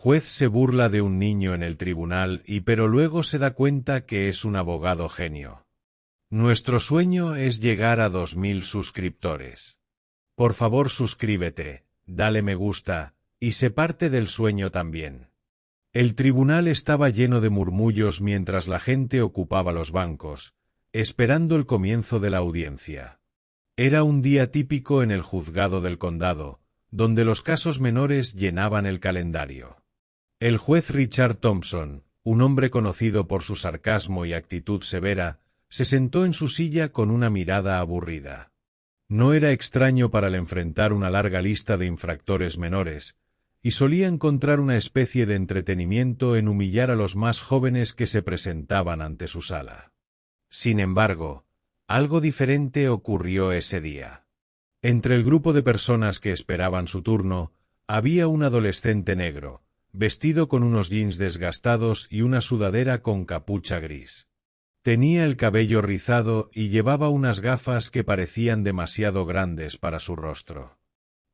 Juez se burla de un niño en el tribunal pero luego se da cuenta que es un abogado genio. Nuestro sueño es llegar a 2000 suscriptores. Por favor suscríbete, dale me gusta, y sé parte del sueño también. El tribunal estaba lleno de murmullos mientras la gente ocupaba los bancos, esperando el comienzo de la audiencia. Era un día típico en el juzgado del condado, donde los casos menores llenaban el calendario. El juez Richard Thompson, un hombre conocido por su sarcasmo y actitud severa, se sentó en su silla con una mirada aburrida. No era extraño para él enfrentar una larga lista de infractores menores, y solía encontrar una especie de entretenimiento en humillar a los más jóvenes que se presentaban ante su sala. Sin embargo, algo diferente ocurrió ese día. Entre el grupo de personas que esperaban su turno, había un adolescente negro, vestido con unos jeans desgastados y una sudadera con capucha gris. Tenía el cabello rizado y llevaba unas gafas que parecían demasiado grandes para su rostro.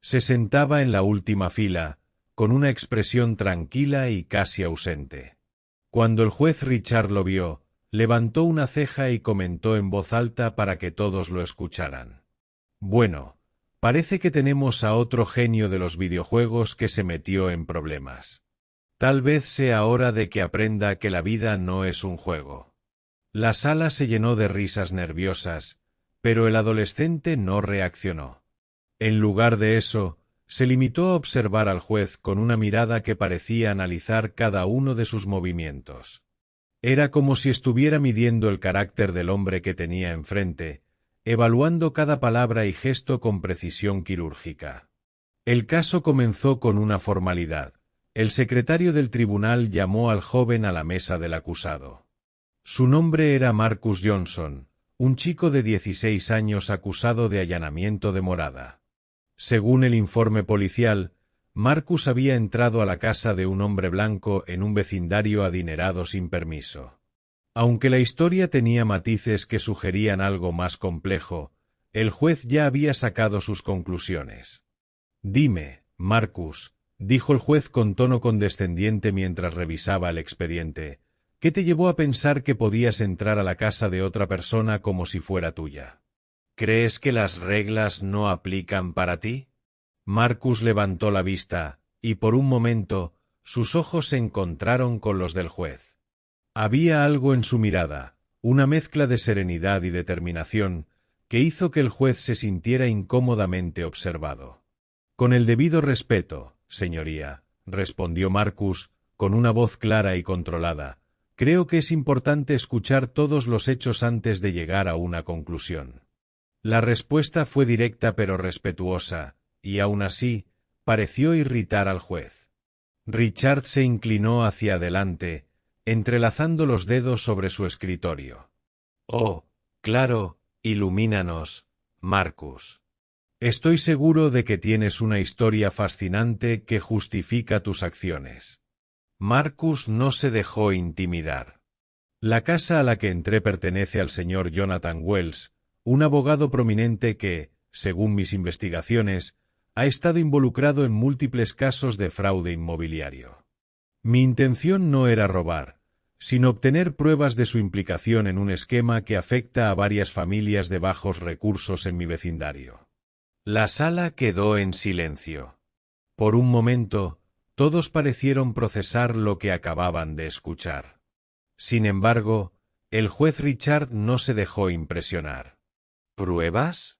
Se sentaba en la última fila, con una expresión tranquila y casi ausente. Cuando el juez Richard lo vio, levantó una ceja y comentó en voz alta para que todos lo escucharan. Bueno, parece que tenemos a otro genio de los videojuegos que se metió en problemas. Tal vez sea hora de que aprenda que la vida no es un juego. La sala se llenó de risas nerviosas, pero el adolescente no reaccionó. En lugar de eso, se limitó a observar al juez con una mirada que parecía analizar cada uno de sus movimientos. Era como si estuviera midiendo el carácter del hombre que tenía enfrente, evaluando cada palabra y gesto con precisión quirúrgica. El caso comenzó con una formalidad. El secretario del tribunal llamó al joven a la mesa del acusado. Su nombre era Marcus Johnson, un chico de 16 años acusado de allanamiento de morada. Según el informe policial, Marcus había entrado a la casa de un hombre blanco en un vecindario adinerado sin permiso. Aunque la historia tenía matices que sugerían algo más complejo, el juez ya había sacado sus conclusiones. «Dime, Marcus», dijo el juez con tono condescendiente mientras revisaba el expediente, «¿qué te llevó a pensar que podías entrar a la casa de otra persona como si fuera tuya? ¿Crees que las reglas no aplican para ti?» Marcus levantó la vista, y por un momento, sus ojos se encontraron con los del juez. Había algo en su mirada, una mezcla de serenidad y determinación, que hizo que el juez se sintiera incómodamente observado. «Con el debido respeto, señoría», respondió Marcus, con una voz clara y controlada, «creo que es importante escuchar todos los hechos antes de llegar a una conclusión». La respuesta fue directa pero respetuosa, y aun así, pareció irritar al juez. Richard se inclinó hacia adelante, entrelazando los dedos sobre su escritorio. «Oh, claro, ilumínanos, Marcus. Estoy seguro de que tienes una historia fascinante que justifica tus acciones». Marcus no se dejó intimidar. «La casa a la que entré pertenece al señor Jonathan Wells, un abogado prominente que, según mis investigaciones, ha estado involucrado en múltiples casos de fraude inmobiliario. Mi intención no era robar, sino obtener pruebas de su implicación en un esquema que afecta a varias familias de bajos recursos en mi vecindario». La sala quedó en silencio. Por un momento, todos parecieron procesar lo que acababan de escuchar. Sin embargo, el juez Richard no se dejó impresionar. «¿Pruebas?»,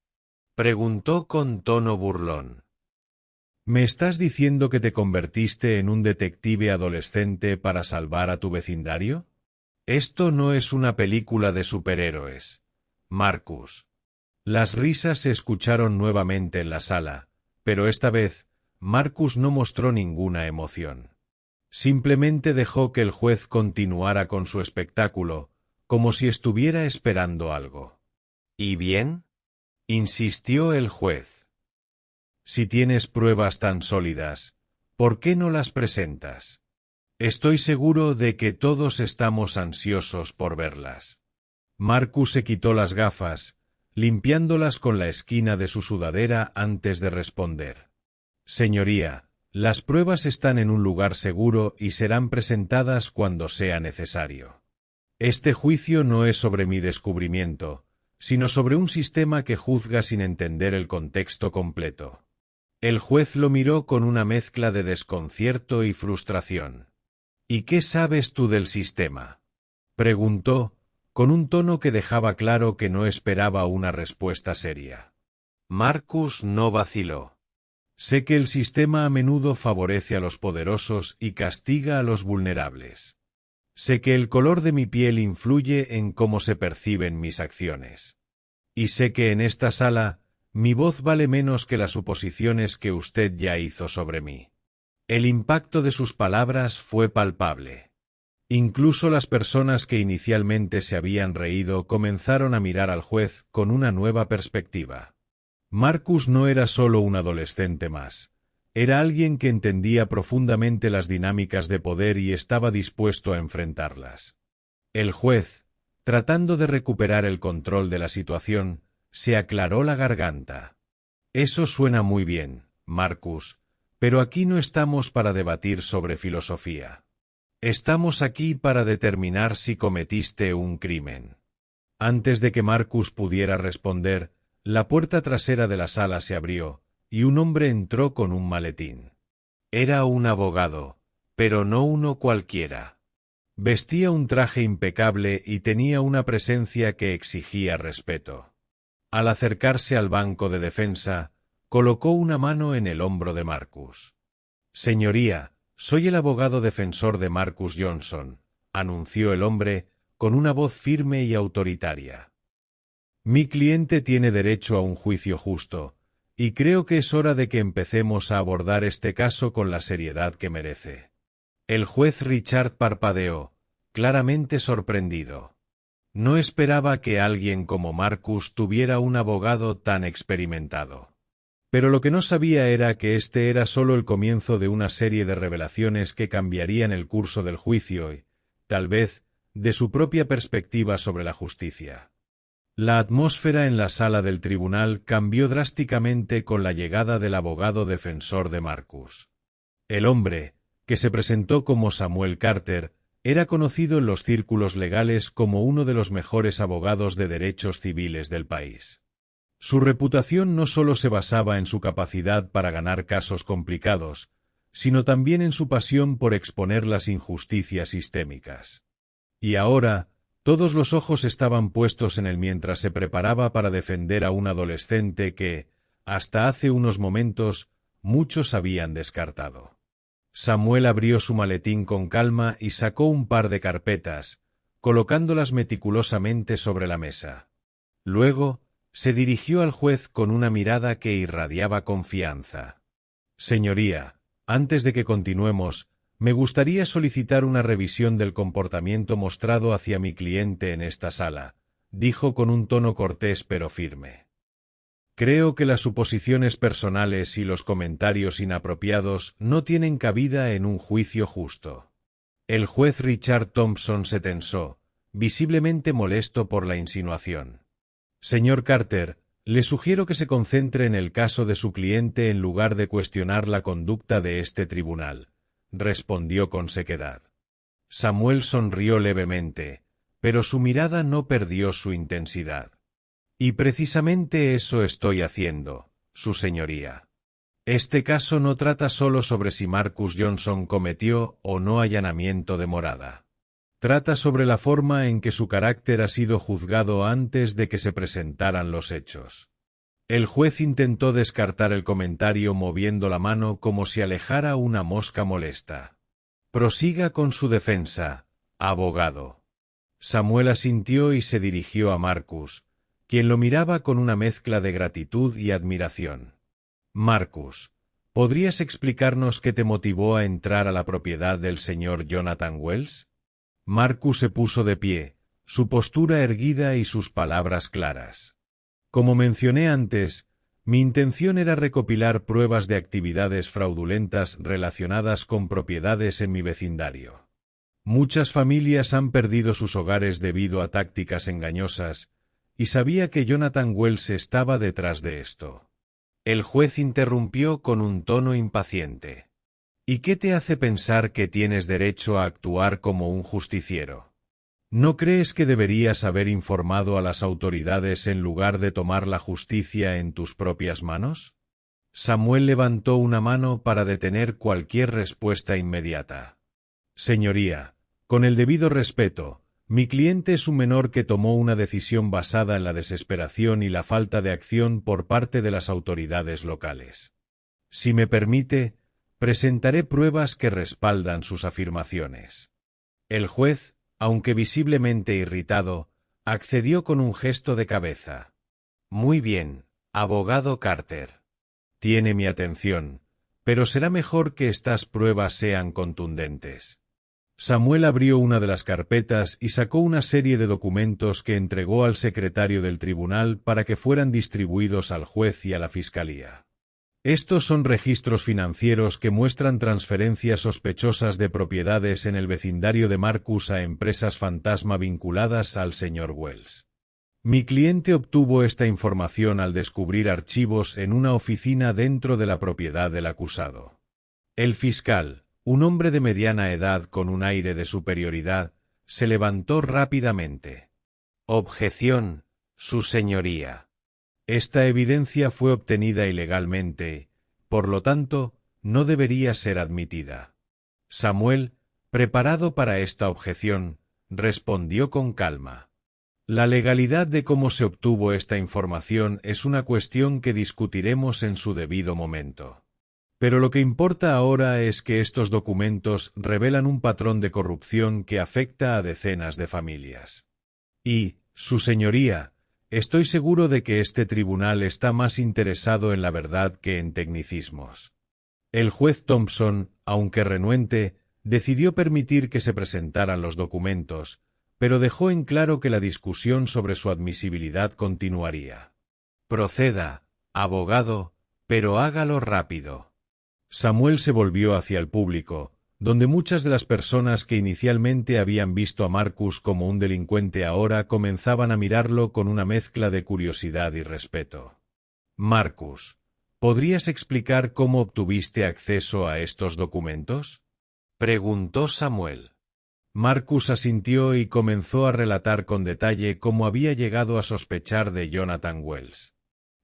preguntó con tono burlón. «¿Me estás diciendo que te convertiste en un detective adolescente para salvar a tu vecindario? Esto no es una película de superhéroes, Marcus». Las risas se escucharon nuevamente en la sala, pero esta vez, Marcus no mostró ninguna emoción. Simplemente dejó que el juez continuara con su espectáculo, como si estuviera esperando algo. «¿Y bien?», insistió el juez. «Si tienes pruebas tan sólidas, ¿por qué no las presentas? Estoy seguro de que todos estamos ansiosos por verlas». Marcus se quitó las gafas, limpiándolas con la esquina de su sudadera antes de responder. «Señoría, Las pruebas están en un lugar seguro y serán presentadas cuando sea necesario. Este juicio no es sobre mi descubrimiento, sino sobre un sistema que juzga sin entender el contexto completo. El juez lo miró con una mezcla de desconcierto y frustración. ¿Y qué sabes tú del sistema?, preguntó, con un tono que dejaba claro que no esperaba una respuesta seria. Marcus no vaciló. Sé que el sistema a menudo favorece a los poderosos y castiga a los vulnerables. Sé que el color de mi piel influye en cómo se perciben mis acciones. Y sé que en esta sala, mi voz vale menos que las suposiciones que usted ya hizo sobre mí. El impacto de sus palabras fue palpable. Incluso las personas que inicialmente se habían reído comenzaron a mirar al juez con una nueva perspectiva. Marcus no era solo un adolescente más. Era alguien que entendía profundamente las dinámicas de poder y estaba dispuesto a enfrentarlas. El juez, tratando de recuperar el control de la situación, se aclaró la garganta. Eso suena muy bien, Marcus, pero aquí no estamos para debatir sobre filosofía. Estamos aquí para determinar si cometiste un crimen. Antes de que Marcus pudiera responder, la puerta trasera de la sala se abrió, y un hombre entró con un maletín. Era un abogado, pero no uno cualquiera. Vestía un traje impecable y tenía una presencia que exigía respeto. Al acercarse al banco de defensa, colocó una mano en el hombro de Marcus. «Señoría, soy el abogado defensor de Marcus Johnson», anunció el hombre, con una voz firme y autoritaria. «Mi cliente tiene derecho a un juicio justo, y creo que es hora de que empecemos a abordar este caso con la seriedad que merece». El juez Richard parpadeó, claramente sorprendido. No esperaba que alguien como Marcus tuviera un abogado tan experimentado. Pero lo que no sabía era que este era solo el comienzo de una serie de revelaciones que cambiarían el curso del juicio y, tal vez, de su propia perspectiva sobre la justicia. La atmósfera en la sala del tribunal cambió drásticamente con la llegada del abogado defensor de Marcus. El hombre, que se presentó como Samuel Carter, era conocido en los círculos legales como uno de los mejores abogados de derechos civiles del país. Su reputación no solo se basaba en su capacidad para ganar casos complicados, sino también en su pasión por exponer las injusticias sistémicas. Y ahora, todos los ojos estaban puestos en él mientras se preparaba para defender a un adolescente que, hasta hace unos momentos, muchos habían descartado. Samuel abrió su maletín con calma y sacó un par de carpetas, colocándolas meticulosamente sobre la mesa. Luego, se dirigió al juez con una mirada que irradiaba confianza. «Señoría, antes de que continuemos, me gustaría solicitar una revisión del comportamiento mostrado hacia mi cliente en esta sala», dijo con un tono cortés pero firme. «Creo que las suposiciones personales y los comentarios inapropiados no tienen cabida en un juicio justo». El juez Richard Thompson se tensó, visiblemente molesto por la insinuación. «Señor Carter, le sugiero que se concentre en el caso de su cliente en lugar de cuestionar la conducta de este tribunal», respondió con sequedad. Samuel sonrió levemente, pero su mirada no perdió su intensidad. «Y precisamente eso estoy haciendo, su señoría. Este caso no trata solo sobre si Marcus Johnson cometió o no allanamiento de morada. Trata sobre la forma en que su carácter ha sido juzgado antes de que se presentaran los hechos». El juez intentó descartar el comentario moviendo la mano como si alejara una mosca molesta. «Prosiga con su defensa, abogado». Samuel asintió y se dirigió a Marcus, quien lo miraba con una mezcla de gratitud y admiración. «Marcus, ¿podrías explicarnos qué te motivó a entrar a la propiedad del señor Jonathan Wells?» Marcus se puso de pie, su postura erguida y sus palabras claras. «Como mencioné antes, mi intención era recopilar pruebas de actividades fraudulentas relacionadas con propiedades en mi vecindario. Muchas familias han perdido sus hogares debido a tácticas engañosas, y sabía que Jonathan Wells estaba detrás de esto». El juez interrumpió con un tono impaciente. ¿Y qué te hace pensar que tienes derecho a actuar como un justiciero? ¿No crees que deberías haber informado a las autoridades en lugar de tomar la justicia en tus propias manos? Samuel levantó una mano para detener cualquier respuesta inmediata. Señoría, con el debido respeto, mi cliente es un menor que tomó una decisión basada en la desesperación y la falta de acción por parte de las autoridades locales. Si me permite, presentaré pruebas que respaldan sus afirmaciones. El juez, aunque visiblemente irritado, accedió con un gesto de cabeza. Muy bien, abogado Carter. Tiene mi atención, pero será mejor que estas pruebas sean contundentes. Samuel abrió una de las carpetas y sacó una serie de documentos que entregó al secretario del tribunal para que fueran distribuidos al juez y a la fiscalía. Estos son registros financieros que muestran transferencias sospechosas de propiedades en el vecindario de Marcus a empresas fantasma vinculadas al señor Wells. Mi cliente obtuvo esta información al descubrir archivos en una oficina dentro de la propiedad del acusado. El fiscal, un hombre de mediana edad con un aire de superioridad, se levantó rápidamente. Objeción, su señoría. Esta evidencia fue obtenida ilegalmente, por lo tanto, no debería ser admitida. Samuel, preparado para esta objeción, respondió con calma. La legalidad de cómo se obtuvo esta información es una cuestión que discutiremos en su debido momento. Pero lo que importa ahora es que estos documentos revelan un patrón de corrupción que afecta a decenas de familias. Y, su señoría, estoy seguro de que este tribunal está más interesado en la verdad que en tecnicismos. El juez Thompson, aunque renuente, decidió permitir que se presentaran los documentos, pero dejó en claro que la discusión sobre su admisibilidad continuaría. Proceda, abogado, pero hágalo rápido. Samuel se volvió hacia el público, donde muchas de las personas que inicialmente habían visto a Marcus como un delincuente ahora comenzaban a mirarlo con una mezcla de curiosidad y respeto. Marcus, ¿podrías explicar cómo obtuviste acceso a estos documentos? Preguntó Samuel. Marcus asintió y comenzó a relatar con detalle cómo había llegado a sospechar de Jonathan Wells.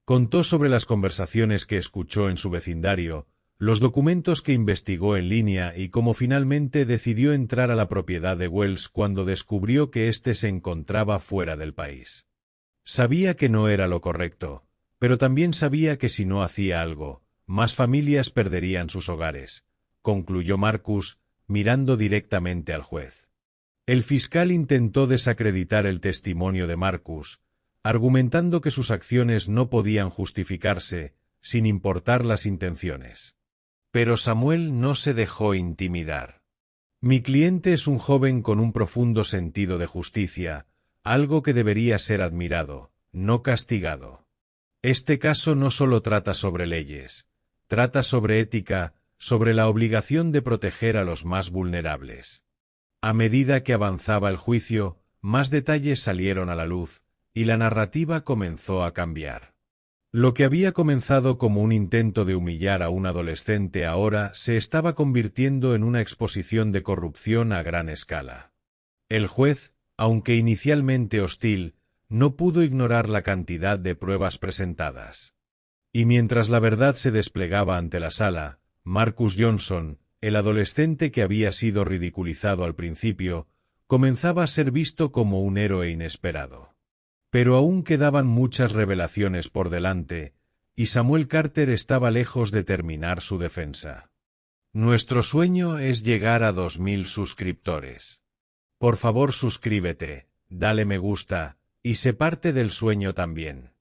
Contó sobre las conversaciones que escuchó en su vecindario, los documentos que investigó en línea y cómo finalmente decidió entrar a la propiedad de Wells cuando descubrió que éste se encontraba fuera del país. Sabía que no era lo correcto, pero también sabía que si no hacía algo, más familias perderían sus hogares, concluyó Marcus, mirando directamente al juez. El fiscal intentó desacreditar el testimonio de Marcus, argumentando que sus acciones no podían justificarse, sin importar las intenciones. Pero Samuel no se dejó intimidar. Mi cliente es un joven con un profundo sentido de justicia, algo que debería ser admirado, no castigado. Este caso no solo trata sobre leyes, trata sobre ética, sobre la obligación de proteger a los más vulnerables. A medida que avanzaba el juicio, más detalles salieron a la luz, y la narrativa comenzó a cambiar. Lo que había comenzado como un intento de humillar a un adolescente ahora se estaba convirtiendo en una exposición de corrupción a gran escala. El juez, aunque inicialmente hostil, no pudo ignorar la cantidad de pruebas presentadas. Y mientras la verdad se desplegaba ante la sala, Marcus Johnson, el adolescente que había sido ridiculizado al principio, comenzaba a ser visto como un héroe inesperado. Pero aún quedaban muchas revelaciones por delante, y Samuel Carter estaba lejos de terminar su defensa. Nuestro sueño es llegar a 2000 suscriptores. Por favor suscríbete, dale me gusta, y sé parte del sueño también.